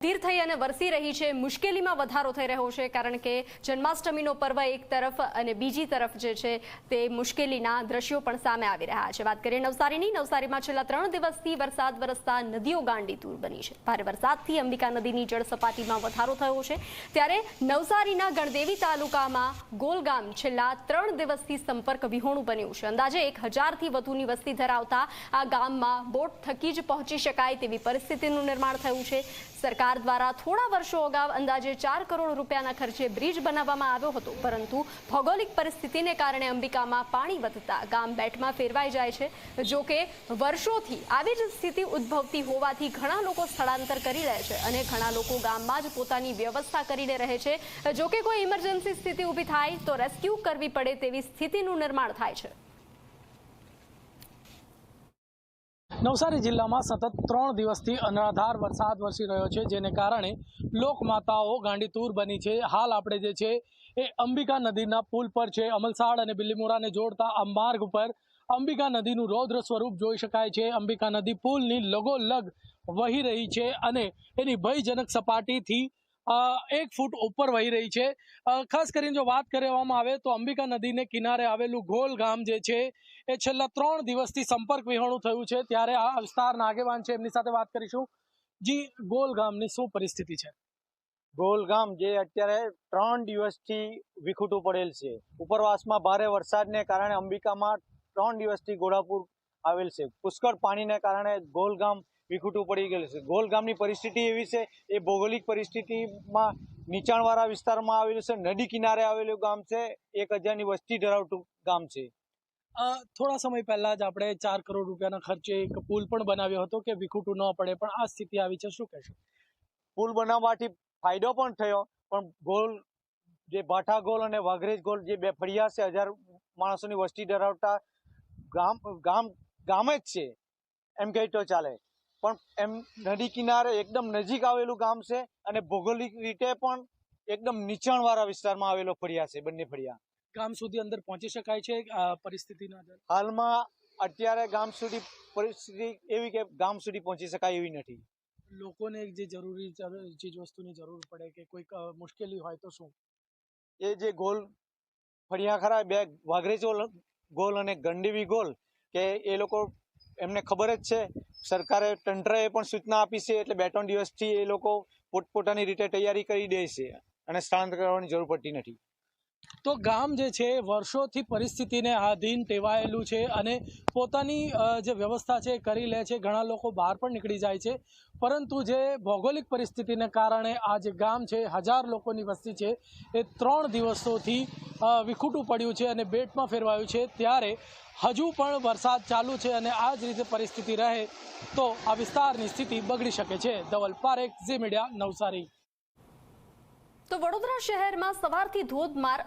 ધીર થઈ અને વરસી રહી છે, મુશ્કેલીમાં વધારો થઈ રહ્યો છે કારણ કે જન્માષ્ટમીનો પર્વ એક તરફ અને બીજી તરફ જે છે તે મુશ્કેલીના દ્રશ્યો પણ સામે આવી રહ્યા છે। વાત કરીએ નવસારીમાં છેલ્લા 3 દિવસથી વરસાદ વરસતા નદીઓ ગાંડીતુર બની છે। ભારે વરસાદથી અંબિકા નદીની જળ સપાટીમાં વધારો થયો છે, ત્યારે નવસારીના ગણદેવી તાલુકામાં ગોલગામ છેલ્લા 3 દિવસથી સંપર્ક વિહોણું બન્યું છે। અંદાજે 1000થી વધુની વસ્તી ધરાવતા આ ગામમાં બોટ થકી જ પહોંચી શકાય તેવી પરિસ્થિતિનું નિર્માણ થયું છે। સરકાર દ્વારા થોડા વર્ષો અગાઉ અંદાજે 4 કરોડ રૂપિયાના ખર્ચે બ્રિજ બનાવવામાં આવ્યો હતો, પરંતુ ભૌગોલિક પરિસ્થિતિને કારણે અંબિકામાં પાણી વધતા ગામ બેટમાં ફેરવાઈ જાય છે। જો કે વર્ષોથી આવી જ સ્થિતિ ઉદ્ભવતી હોવાથી ઘણા લોકો સ્થળાંતર કરી રહ્યા છે અને ઘણા લોકો ગામમાં જ પોતાની વ્યવસ્થા કરીને રહે છે। જો કે કોઈ ઇમરજન્સી સ્થિતિ ઊભી થાય તો રેસ્ક્યુ કરવી પડે તેવી સ્થિતિનું નિર્માણ થાય છે। નવસારી જિલ્લામાં સતત 3 દિવસથી અનરાધાર વરસાદ વરસી રહ્યો છે, જેને કારણે લોકમાતાઓ ગાંડીતુર બની છે। હાલ આપણે જે છે એ અંબિકા નદીના પુલ પર છે। અમલસાડ અને બિલીમોરાને જોડતા આ માર્ગ ઉપર અંબિકા નદીનું રૌદ્ર સ્વરૂપ જોઈ શકાય છે। અંબિકા નદી પુલની લગોલગ વહી રહી છે અને એની ભયજનક સપાટીથી 1 ફૂટ ઉપર વહી રહી છે। ખાસ કરીને જો વાત કરવામાં આવે તો અંબિકા નદીને કિનારે આવેલું ગોલ ગામ જે છે એ છેલ્લા 3 દિવસથી સંપર્ક વિહોણું થયું છે। ત્યારે આ વિસ્તારના આગેવાન છે, એમની સાથે વાત કરીશું। જી, ગોલ ગામની શું પરિસ્થિતિ છે? ગોલ ગામ જે અત્યારે 3 દિવસથી વિખૂટું પડેલ છે। ઉપરવાસમાં ભારે વરસાદને કારણે અંબિકામાં 3 દિવસથી ઘોડાપુર આવેલ છે। પુષ્કળ પાણીને કારણે ગોલ ગામ વિખૂટું પડી ગયેલું છે। ગોલ ગામની પરિસ્થિતિ એવી છે, એ ભૌગોલિક પરિસ્થિતિમાં નીચાણવાળા વિસ્તારમાં આવેલું છે, નદી કિનારે આવેલું ગામ છે, 1000ની વસ્તી ધરાવતું ગામ છે। થોડા સમય પહેલા જ આપણે 4 કરોડ રૂપિયાના ખર્ચે એક પુલ પણ બનાવ્યો હતો કે વિખૂટું ન પડે, પણ આ સ્થિતિ આવી છે, શું કહેશો? પુલ બનાવવાથી ફાયદો પણ થયો, પણ ગોલ જે ભાઠા ગોલ અને વાઘરેજ ગોલ જે 2 ફળિયા છે, 1000 માણસોની વસ્તી ધરાવતા ગામ જ છે એમ કહી તો ચાલે, પણ એમ નદી કિનારે એકદમ નજીક આવેલું ગામ છે અને ભૌગોલિક રીતે પણ એકદમ નીચાણવાળા વિસ્તારમાં આવેલો ફળિયા છે। બંને ફળિયા ગામ સુધી અંદર પહોંચી શકાય છે પરિસ્થિતિના આધારે? હાલમાં અત્યારે ગામ સુધી પરિસ્થિતિ એવી કે ગામ સુધી પહોંચી શકાય એવી નથી। લોકોને જે જરૂરી ચીજ વસ્તુની જરૂર પડે કે કોઈક મુશ્કેલી હોય તો શું? એ જે ગોલ ફળિયા ખરા, 2 વાઘરેજ ગોલ અને ગણદેવી ગોલ, કે એ લોકો એમને ખબર જ છે, સરકારે તંત્રએ પણ સૂચના આપી છે, એટલે 2-3 દિવસથી એ લોકો પોતપોતાની રીતે તૈયારી કરી દે છે અને સ્થળાંતર કરવાની જરૂર પડતી નથી। તો ગામ જે છે વર્ષોથી પરિસ્થિતિને આધીન ટેવાયેલું છે અને પોતાની જે વ્યવસ્થા છે કરી લે છે। ઘણા લોકો બહાર પણ નીકળી જાય છે, પરંતુ જે ભૌગોલિક પરિસ્થિતિને કારણે આ જે ગામ છે, 1000 લોકોની વસ્તી છે, એ 3 દિવસોથી વિખૂટું પડ્યું છે અને બેટમાં ફેરવાયું છે। ત્યારે હજુ પણ વરસાદ ચાલુ છે અને આ જ રીતે પરિસ્થિતિ રહે તો આ વિસ્તારની સ્થિતિ બગડી શકે છે। ધવલ પારેખ, ઝી મીડિયા, નવસારી। તો વડોદરા શહેરમાં સવારથી ધોધમાર